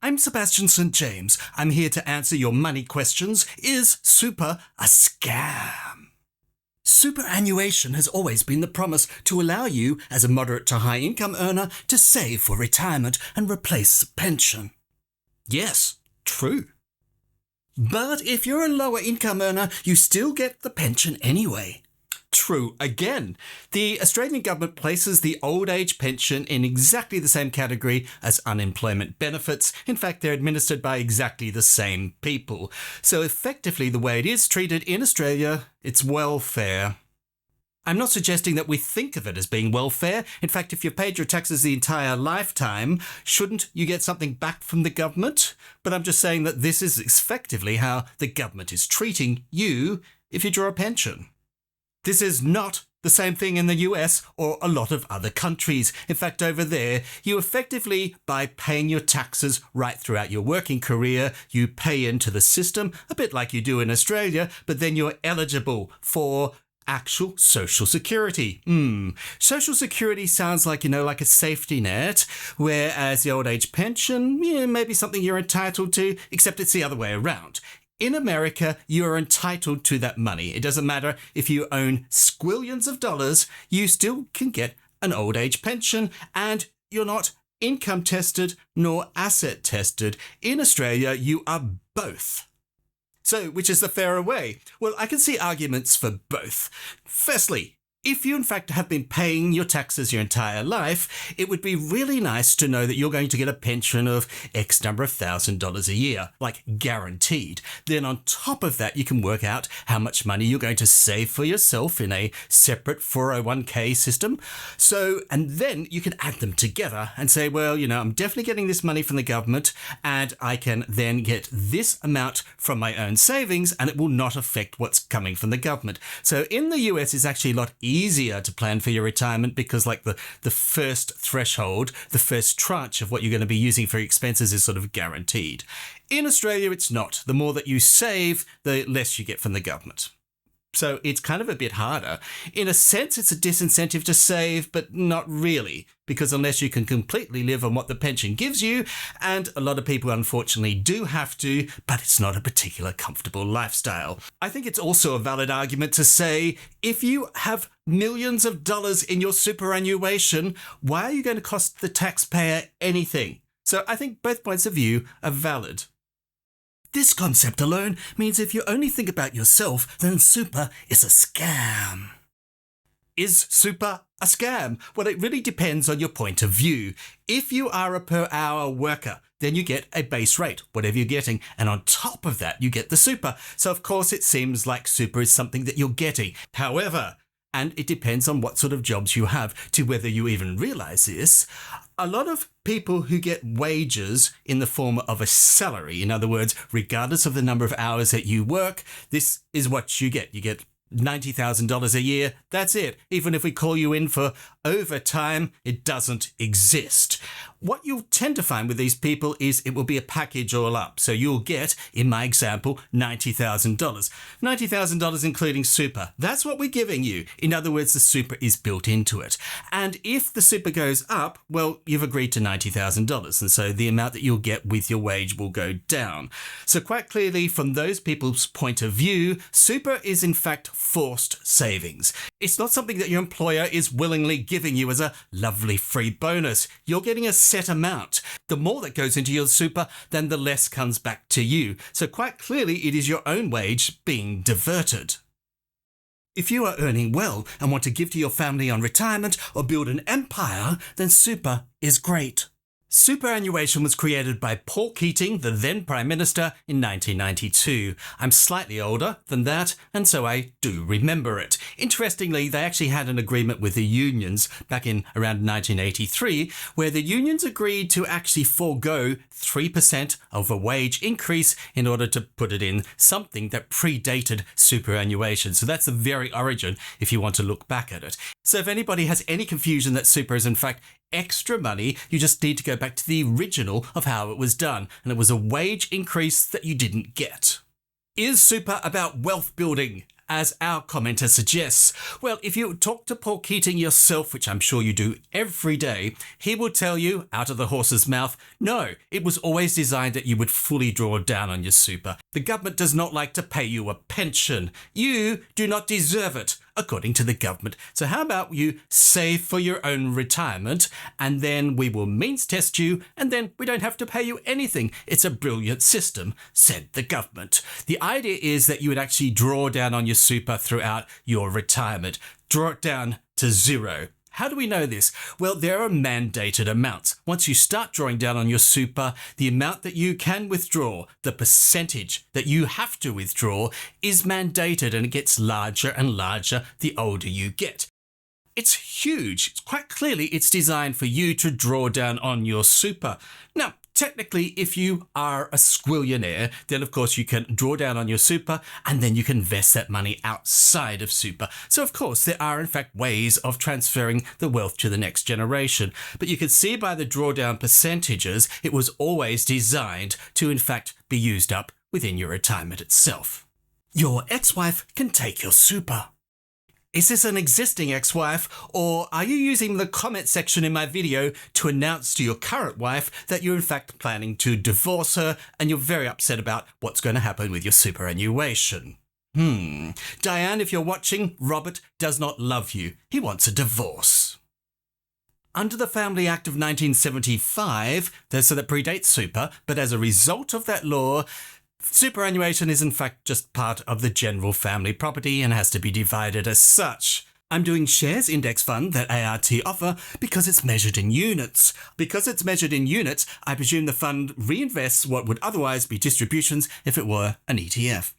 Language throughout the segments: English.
I'm Sebastian St. James. I'm here to answer your money questions. Is super a scam? Superannuation has always been the promise to allow you, as a moderate to high income earner, to save for retirement and replace a pension. Yes, true. But if you're a lower income earner, you still get the pension anyway. True again. The Australian government places the old age pension in exactly the same category as unemployment benefits. In fact, they're administered by exactly the same people. So effectively, the way it is treated in Australia, it's welfare. I'm not suggesting that we think of it as being welfare. In fact, if you've paid your taxes the entire lifetime, shouldn't you get something back from the government? But I'm just saying that this is effectively how the government is treating you if you draw a pension. This is not the same thing in the US or a lot of other countries. In fact, over there, you effectively, by paying your taxes right throughout your working career, you pay into the system, a bit like you do in Australia, but then you're eligible for actual social security. Social security sounds like, like a safety net, whereas the old age pension, maybe something you're entitled to, except it's the other way around. In America, you are entitled to that money. It doesn't matter if you own squillions of dollars, you still can get an old age pension, and you're not income tested nor asset tested. In Australia, you are both. So, which is the fairer way? Well, I can see arguments for both. Firstly, if you in fact have been paying your taxes your entire life, it would be really nice to know that you're going to get a pension of X number of $1,000 a year, like guaranteed. Then on top of that, you can work out how much money you're going to save for yourself in a separate 401k system. And then you can add them together and say, well, I'm definitely getting this money from the government, and I can then get this amount from my own savings, and it will not affect what's coming from the government. So in the US, it's actually a lot easier to plan for your retirement because the first threshold, the first tranche of what you're going to be using for expenses is sort of guaranteed. In Australia, it's not. The more that you save, the less you get from the government. So it's kind of a bit harder. In a sense, it's a disincentive to save, but not really, because unless you can completely live on what the pension gives you, and a lot of people unfortunately do have to, but it's not a particular comfortable lifestyle. I think it's also a valid argument to say, if you have millions of dollars in your superannuation, why are you going to cost the taxpayer anything? So I think both points of view are valid. This concept alone means if you only think about yourself, then super is a scam. Is super a scam? Well, it really depends on your point of view. If you are a per hour worker, then you get a base rate, whatever you're getting, and on top of that, you get the super. So of course, it seems like super is something that you're getting. However, and it depends on what sort of jobs you have to whether you even realize this, a lot of people who get wages in the form of a salary, in other words, regardless of the number of hours that you work, this is what you get. You get $90,000 a year. That's it. Even if we call you in for overtime, it doesn't exist. What you'll tend to find with these people is it will be a package all up. So you'll get, in my example, $90,000. $90,000 including super. That's what we're giving you. In other words, the super is built into it. And if the super goes up, well, you've agreed to $90,000. And so the amount that you'll get with your wage will go down. So quite clearly, from those people's point of view, super is in fact forced savings. It's not something that your employer is willingly giving you as a lovely free bonus. You're getting a set amount. The more that goes into your super, then the less comes back to you. So quite clearly, it is your own wage being diverted. If you are earning well and want to give to your family on retirement or build an empire, then super is great. Superannuation was created by Paul Keating, the then Prime Minister, in 1992. I'm slightly older than that, and so I do remember it. Interestingly, they actually had an agreement with the unions back in around 1983, where the unions agreed to actually forego 3% of a wage increase in order to put it in something that predated superannuation. So that's the very origin, if you want to look back at it. So if anybody has any confusion that super is in fact extra money, you just need to go back to the original of how it was done, and it was a wage increase that you didn't get. Is super about wealth building? as our commenter suggests? Well, if you talk to Paul Keating yourself, which I'm sure you do every day, he will tell you, out of the horse's mouth, no, it was always designed that you would fully draw down on your super. The government does not like to pay you a pension. You do not deserve it, according to the government. So how about you save for your own retirement, and then we will means test you, and then we don't have to pay you anything. It's a brilliant system, said the government. The idea is that you would actually draw down on your super throughout your retirement. Draw it down to zero. How do we know this? Well, there are mandated amounts. Once you start drawing down on your super, the amount that you can withdraw, the percentage that you have to withdraw, is mandated, and it gets larger and larger the older you get. It's huge. Quite clearly, it's designed for you to draw down on your super. Now, technically, if you are a squillionaire, then of course you can draw down on your super and then you can invest that money outside of super. So of course there are in fact ways of transferring the wealth to the next generation. But you can see by the drawdown percentages, it was always designed to in fact be used up within your retirement itself. Your ex-wife can take your super. Is this an existing ex-wife, or are you using the comment section in my video to announce to your current wife that you're in fact planning to divorce her and you're very upset about what's going to happen with your superannuation? Diane, if you're watching, Robert does not love you. He wants a divorce. Under the Family Act of 1975, so that predates super, but as a result of that law, superannuation is in fact just part of the general family property and has to be divided as such. I'm doing shares index fund that ART offer because it's measured in units. Because it's measured in units, I presume the fund reinvests what would otherwise be distributions if it were an ETF.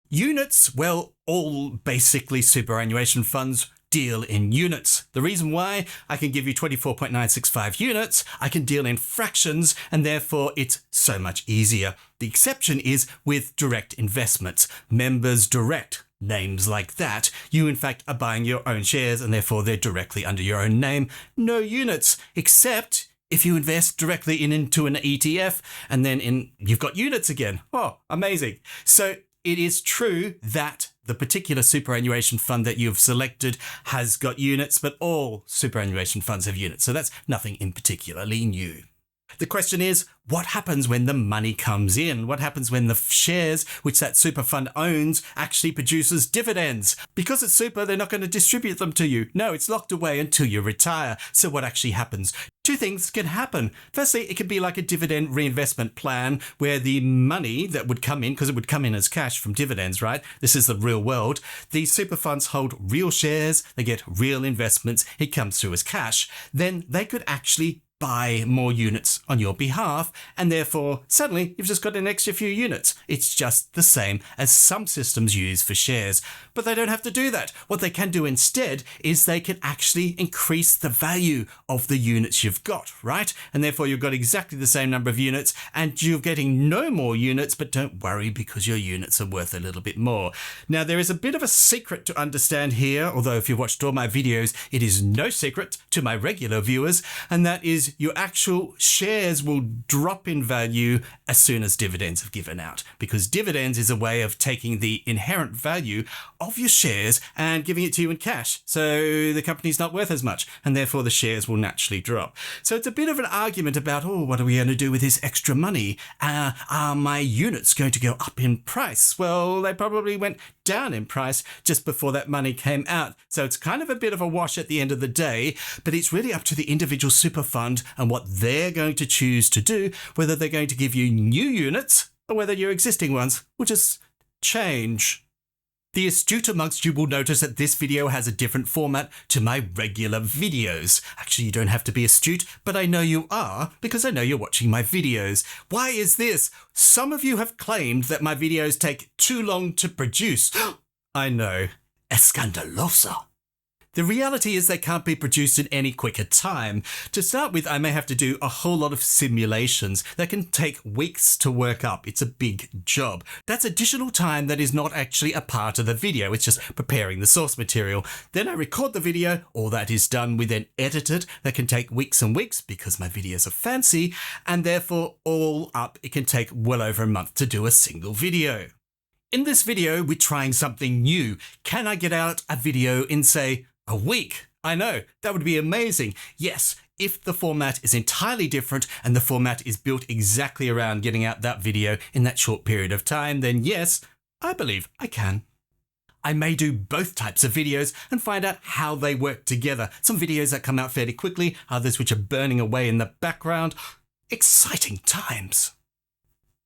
Units, well, all basically superannuation funds deal in units. The reason why I can give you 24.965 units, I can deal in fractions, and therefore it's so much easier. The exception is with direct investments. Members direct, names like that. You in fact are buying your own shares and therefore they're directly under your own name. No units, except if you invest directly into an ETF and then you've got units again. Oh, amazing. So it is true that the particular superannuation fund that you've selected has got units, but all superannuation funds have units. So that's nothing in particularly new. The question is, what happens when the money comes in? What happens when the shares which that super fund owns actually produces dividends? Because it's super, they're not going to distribute them to you. No, it's locked away until you retire. So what actually happens? Two things can happen. Firstly, it could be like a dividend reinvestment plan where the money that would come in, because it would come in as cash from dividends, right? This is the real world. These super funds hold real shares. They get real investments. It comes through as cash. Then they could actually buy more units on your behalf, and therefore suddenly you've just got an extra few units. It's just the same as some systems use for shares, but they don't have to do that. What they can do instead is they can actually increase the value of the units you've got, right? And therefore you've got exactly the same number of units and you're getting no more units, but don't worry because your units are worth a little bit more. Now there is a bit of a secret to understand here, although if you've watched all my videos, it is no secret to my regular viewers, and that is your actual shares will drop in value as soon as dividends have given out, because dividends is a way of taking the inherent value of your shares and giving it to you in cash. So the company's not worth as much and therefore the shares will naturally drop. So it's a bit of an argument about, what are we going to do with this extra money? Are my units going to go up in price? Well, they probably went down in price just before that money came out. So it's kind of a bit of a wash at the end of the day, but it's really up to the individual super fund and what they're going to choose to do, whether they're going to give you new units or whether your existing ones will just change. The astute amongst you will notice that this video has a different format to my regular videos. Actually, you don't have to be astute, but I know you are because I know you're watching my videos. Why is this? Some of you have claimed that my videos take too long to produce. I know. Escandalosa. The reality is they can't be produced in any quicker time. To start with, I may have to do a whole lot of simulations that can take weeks to work up. It's a big job. That's additional time that is not actually a part of the video. It's just preparing the source material. Then I record the video. All that is done. We then edit it. That can take weeks and weeks because my videos are fancy, and therefore all up, it can take well over a month to do a single video. In this video, we're trying something new. Can I get out a video in, say, a week? I know, that would be amazing. Yes, if the format is entirely different and the format is built exactly around getting out that video in that short period of time, then yes, I believe I can. I may do both types of videos and find out how they work together. Some videos that come out fairly quickly, others which are burning away in the background. Exciting times.